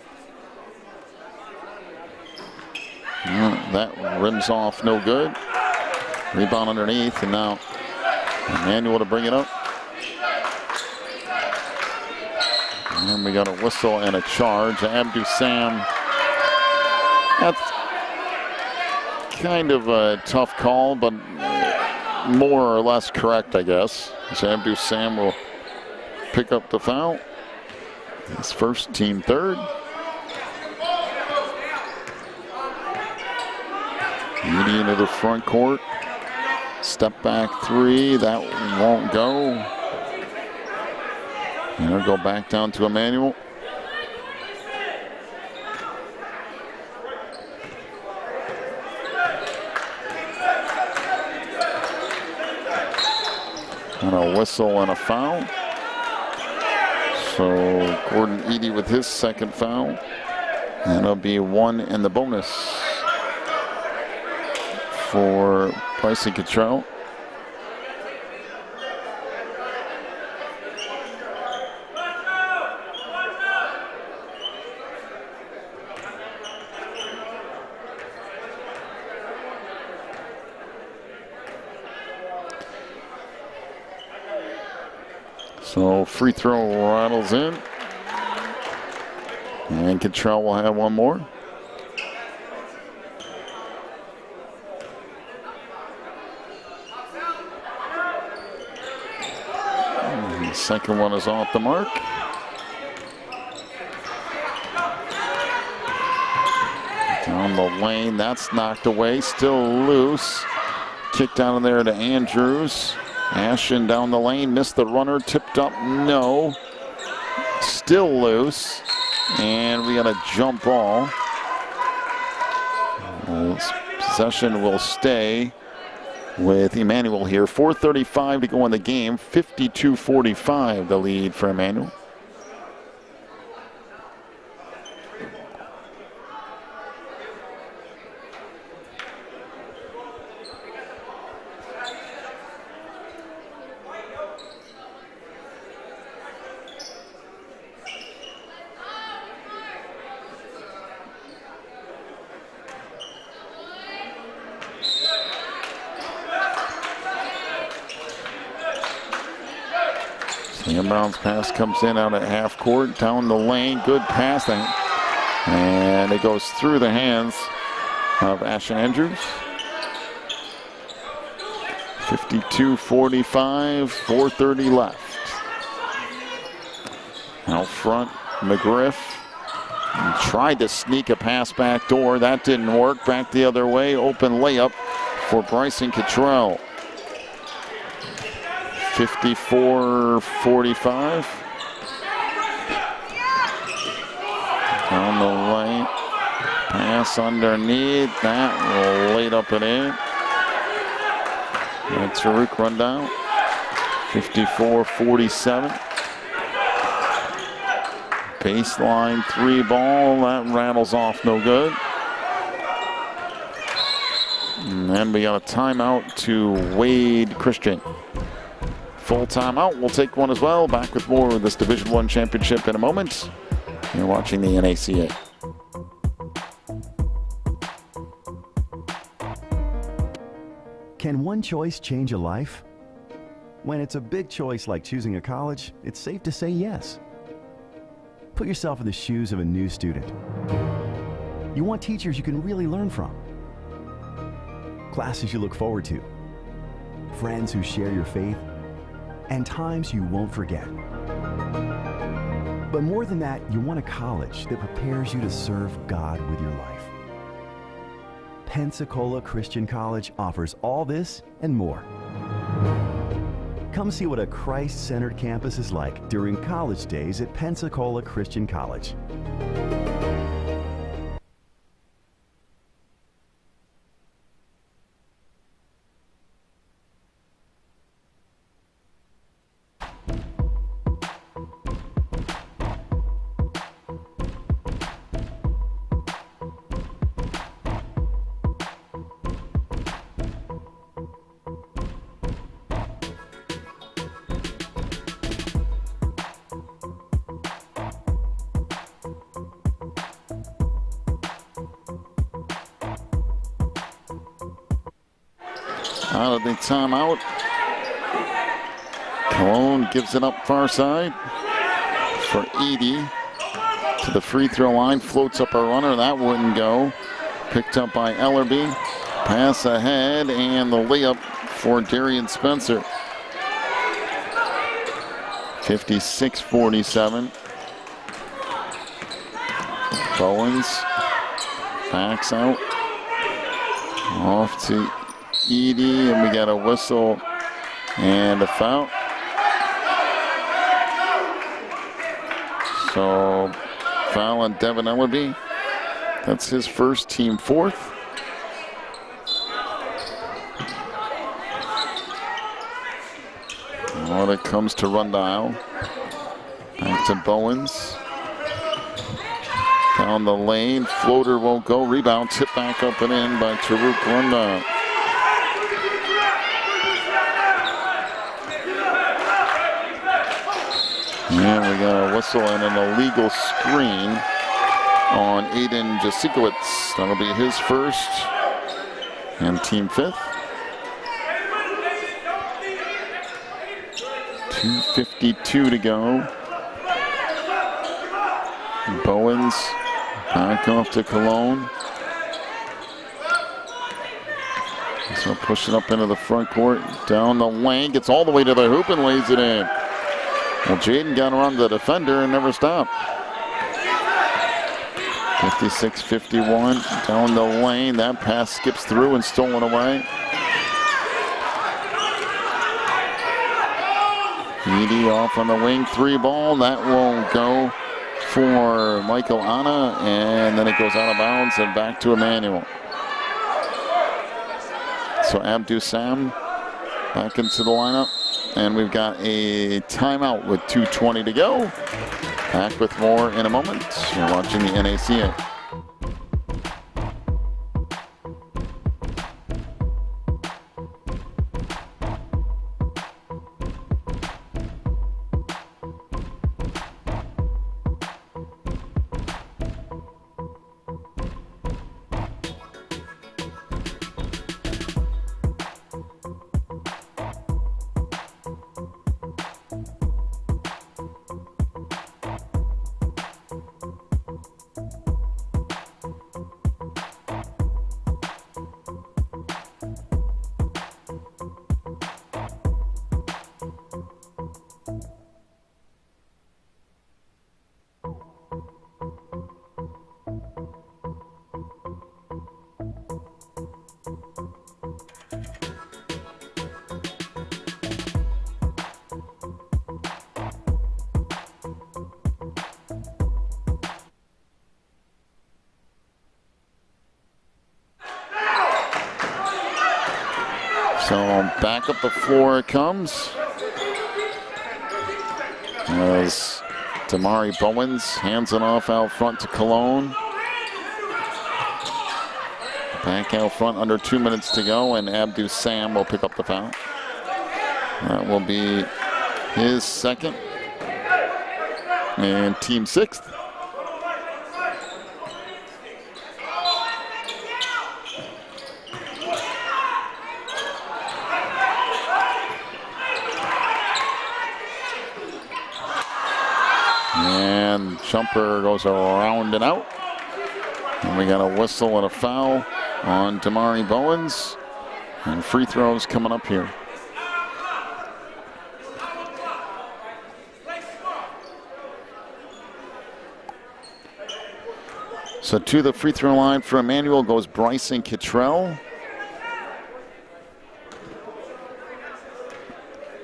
That rims off, no good. Rebound underneath, and now Emmanuel to bring it up. And we got a whistle and a charge. Abdul Sam. That's kind of a tough call, but more or less correct, I guess. So Abdul Sam will pick up the foul. His first, team third. Edie into the front court. Step back three, that won't go. And it'll go back down to Emmanuel. And a whistle and a foul. So Gordon Edie with his second foul. And it'll be one in the bonus for Bryson Cottrell. So free throw rattles in. And Cottrell will have one more. And the second one is off the mark. Down the lane, that's knocked away, still loose. Kick down in there to Andrews. Ashton down the lane, missed the runner, tipped up, no. Still loose, and we got a jump ball. Possession will stay with Emmanuel here. 4:35 to go in the game, 52-45 the lead for Emmanuel. Sam Brown's pass comes in out at half court, down the lane, good pass, and it goes through the hands of Ashton Andrews. 52-45, 4:30 left. Out front, McGriff tried to sneak a pass back door, that didn't work, back the other way, open layup for Bryson Cottrell. 54-45. Down the lane. Pass underneath. That will laid up and in. And Tariq run down. 54-47. Baseline three ball. That rattles off no good. And then we got a timeout to Wade Christian. Full timeout. We'll take one as well. Back with more of this Division I championship in a moment. You're watching the NACA.
Can one choice change a life? When it's a big choice like choosing a college, it's safe to say yes. Put yourself in the shoes of a new student. You want teachers you can really learn from. Classes you look forward to. Friends who share your faith. And times you won't forget. But more than that, you want a college that prepares you to serve God with your life. Pensacola Christian College offers all this and more. Come see what a Christ-centered campus is like during college days at Pensacola Christian College.
Out of the timeout. Cologne gives it up far side. for Edie. To the free throw line, floats up a runner, that wouldn't go. Picked up by Ellerby. Pass ahead, and the layup for Darian Spencer. 56-47. Bowens backs out. Off to Edie, and we got a whistle and a foul. So, foul on Devin Ellerby. That's his first, team fourth. When it comes to Rundile. Back to Bowens. Down the lane, floater won't go. Rebound, tip back up and in by Taruk Rundile. And we got a whistle and an illegal screen on Aiden Jasikowicz. That'll be his first and team fifth. 2:52 to go. Bowens back off to Cologne. So pushing up into the front court, down the lane, gets all the way to the hoop and lays it in. Well, Jaden got around the defender and never stopped. 56-51, down the lane. That pass skips through and stolen away. Edie off on the wing, three ball. That won't go for Michael Anna, and then it goes out of bounds and back to Emmanuel. So Abdu Sam back into the lineup. And we've got a timeout with 2:20 to go. Back with more in a moment. You're watching the NACA. So back up the floor it comes. As Damari Bowens hands it off out front to Cologne. Back out front, under 2 minutes to go, and Abdu Sam will pick up the foul. That will be his second and team sixth. And jumper goes around and out. And we got a whistle and a foul on Damari Bowens. And free throws coming up here. So to the free throw line for Emmanuel goes Bryson Kittrell.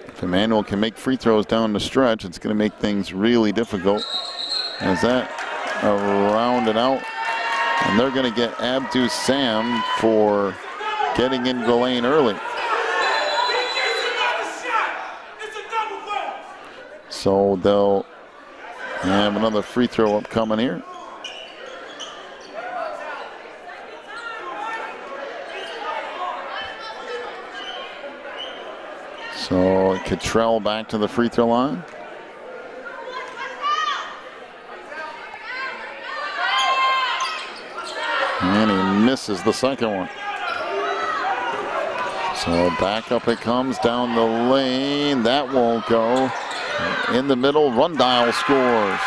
If Emmanuel can make free throws down the stretch, it's going to make things really difficult. As that around and out. And they're going to get Abdu Sam for getting in the lane early. So they'll have another free throw upcoming here. So Kittrell back to the free throw line. And he misses the second one. So back up it comes down the lane. That won't go. In the middle, Rundile scores.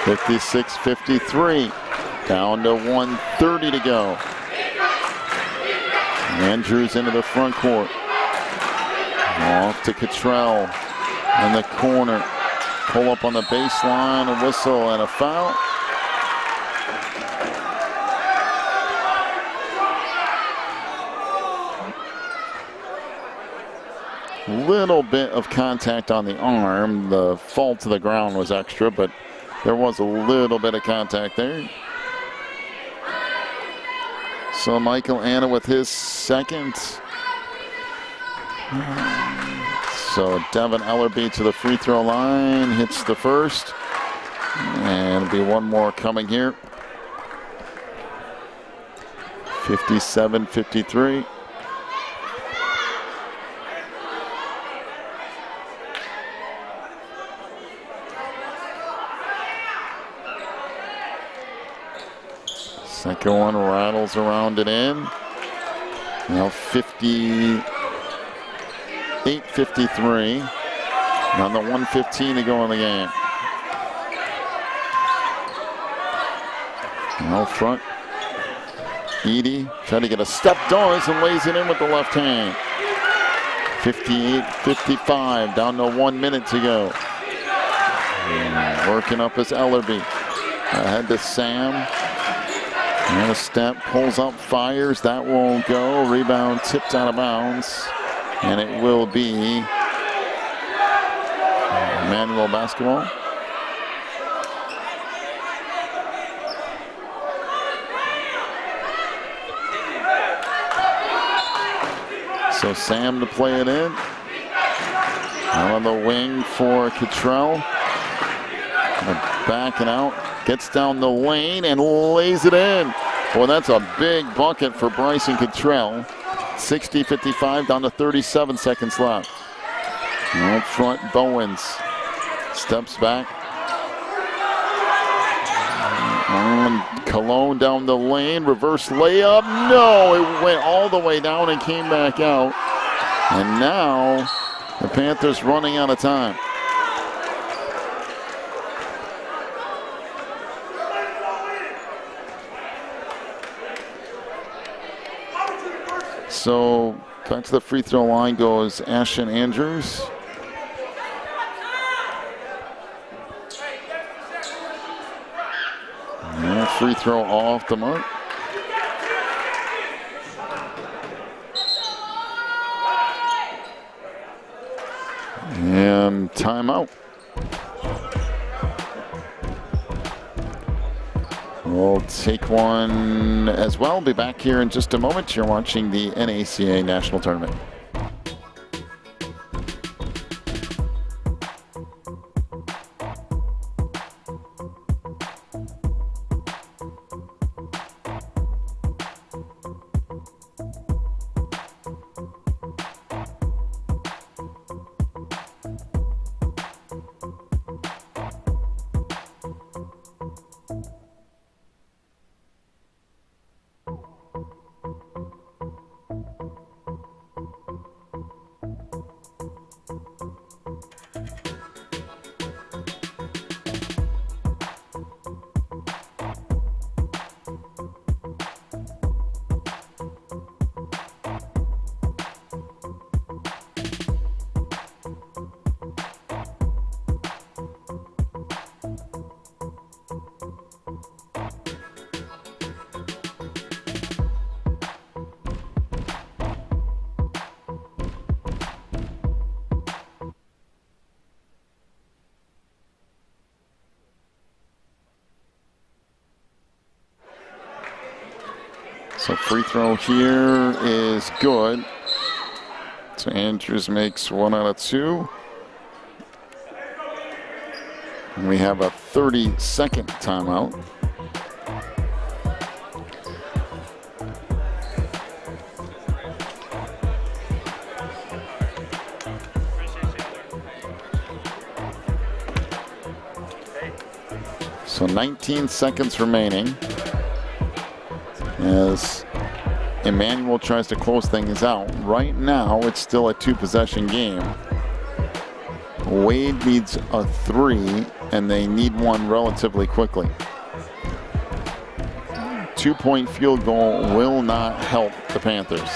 56-53. Down to 1:30 to go. Andrews into the front court. Off to Cottrell in the corner. Pull up on the baseline, a whistle and a foul. Little bit of contact on the arm. The fall to the ground was extra, but there was a little bit of contact there. So Michael Anna with his second. So Devin Ellerby to the free throw line, hits the first. And it'll be one more coming here. 57-53. Second one rattles around and in. Now 58-53. On the 1:15 to go in the game. Out front. Edey trying to get a step, does, and lays it in with the left hand. 58-55, down to 1 minute to go. And working up is Ellerby. Ahead to Sam. And a step, pulls up, fires. That won't go. Rebound tipped out of bounds. And it will be Emmanuel basketball. So Sam to play it in. Out on the wing for Cottrell. Backing out. Gets down the lane and lays it in. Boy, that's a big bucket for Bryson Cottrell. 60-55, down to 37 seconds left. Up front, Bowens steps back. Cologne down the lane, reverse layup. No, it went all the way down and came back out. And now the Panthers running out of time. So back to the free throw line goes Ashton Andrews. And free throw off the mark. And timeout. We'll take one as well. Be back here in just a moment. You're watching the NACA National Tournament. So free throw here is good. So Andrews makes 1 out of 2. And we have a 30-second timeout. So 19 seconds remaining as Emmanuel tries to close things out. Right now, it's still a 2-possession game. Wade needs a 3, and they need one relatively quickly. 2-point field goal will not help the Panthers.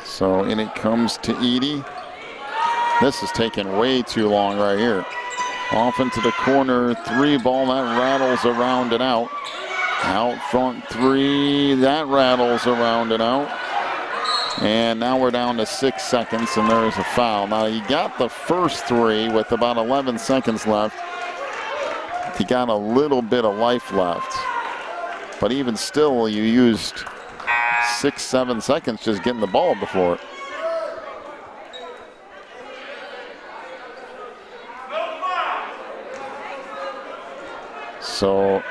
So in it comes to Edey. This is taking way too long right here. Off into the corner, 3 ball, that rattles around and out. Out front 3, that rattles around and out. And now we're down to 6 seconds, and there is a foul. Now, he got the first 3 with about 11 seconds left. He got a little bit of life left. But even still, you used 6-7 seconds just getting the ball before it. So,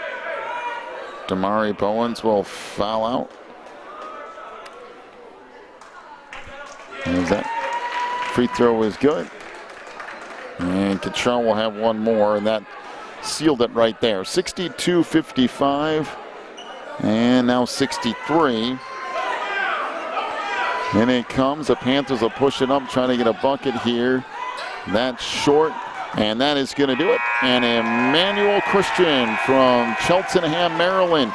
Damari Bowens will foul out. And that free throw is good. And Cottrell will have one more, and that sealed it right there. 62-55, and now 63. And it comes. The Panthers will push it up, trying to get a bucket here. That's short, and that is going to do it. And Emmanuel Christian from Cheltenham, Maryland,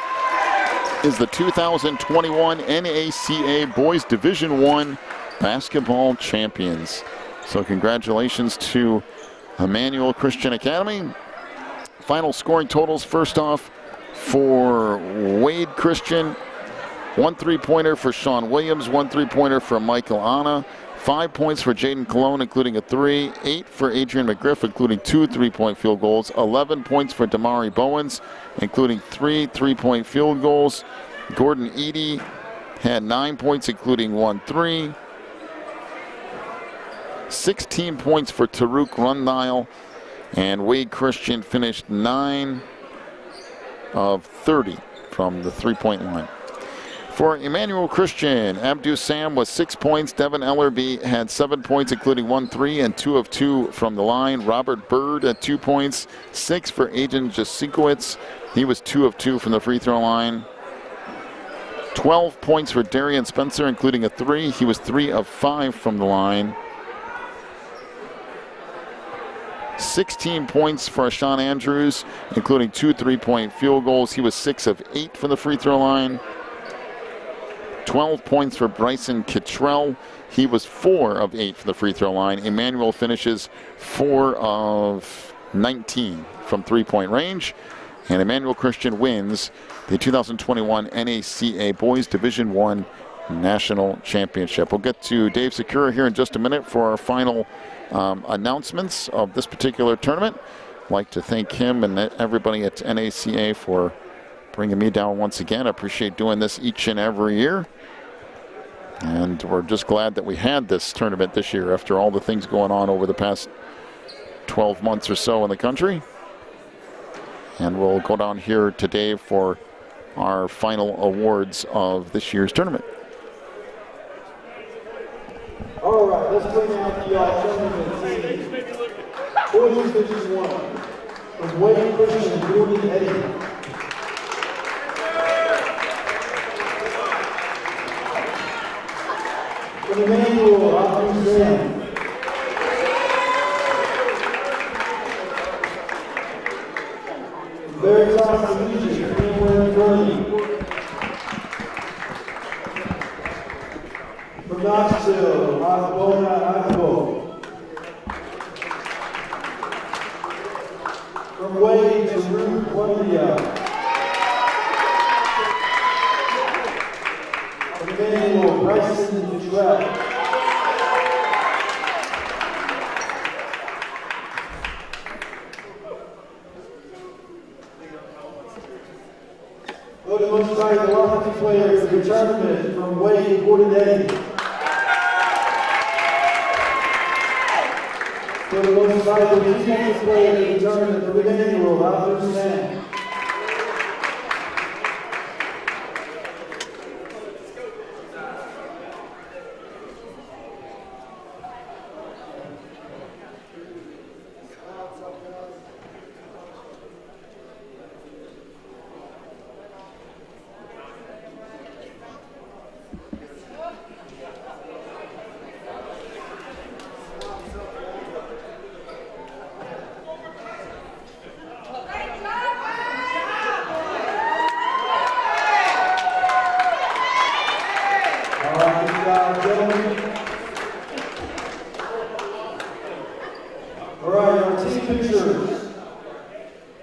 is the 2021 NACA Boys Division I basketball champions. So congratulations to Emmanuel Christian Academy. Final scoring totals, first off for Wade Christian. 1 3-pointer for Sean Williams, 1 3-pointer for Michael Anna, 5 points for Jaden Cologne, including a 3, 8 for Adrian McGriff, including 2 3-point field goals, 11 points for Damari Bowens, including 3 3-point field goals. Gordon Edey had 9 points, including 1 3. 16 points for Taruk Rundile, and Wade Christian finished 9 of 30 from the 3-point line. For Emmanuel Christian, Abdu Sam was 6 points. Devin Ellerby had 7 points, including 1 3 and 2 of 2 from the line. Robert Bird at 2 points, 6 for Aiden Jasikowicz. He was 2 of 2 from the free throw line. 12 points for Darian Spencer, including a 3. He was 3 of 5 from the line. 16 points for Sean Andrews, including 2 3-point field goals. He was 6 of 8 from the free throw line. 12 points for Bryson Cottrell. He was 4 of 8 from the free throw line. Emmanuel finishes 4 of 19 from 3-point range. And Emmanuel Christian wins the 2021 NACA Boys Division I National Championship. We'll get to Dave Secura here in just a minute for our final announcements of this particular tournament. I'd like to thank him and everybody at NACA for bringing me down once again. I appreciate doing this each and every year. And we're just glad that we had this tournament this year after all the things going on over the past 12 months or so in the country. And we'll go down here today for our final awards of this year's tournament.
All right, let's bring out the tournament team. Boys Division I, from Wade Christian and Gordon Eddy. From Emmanuel, Abdu Sam. Veritas Collegiate, Cameron Gurney. From Knoxville, Idaho. From Wade to Ruth Columbia. From Emmanuel, Bryson Cottrell. Go to most valuable offensive player for the tournament from Wade Gordon Eddy. For the most valuable defensive player in the tournament from Emmanuel, Abdu Sam.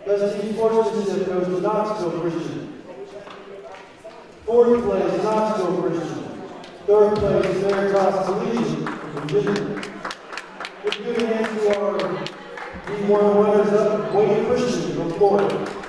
Best team sportsmanship goes to Knoxville Christian. Fourth place, Knoxville Christian. Third place, Veritas Collegiate from Virginia. Let's give a hand to our D1 runners-up, Wayne Christian from Florida.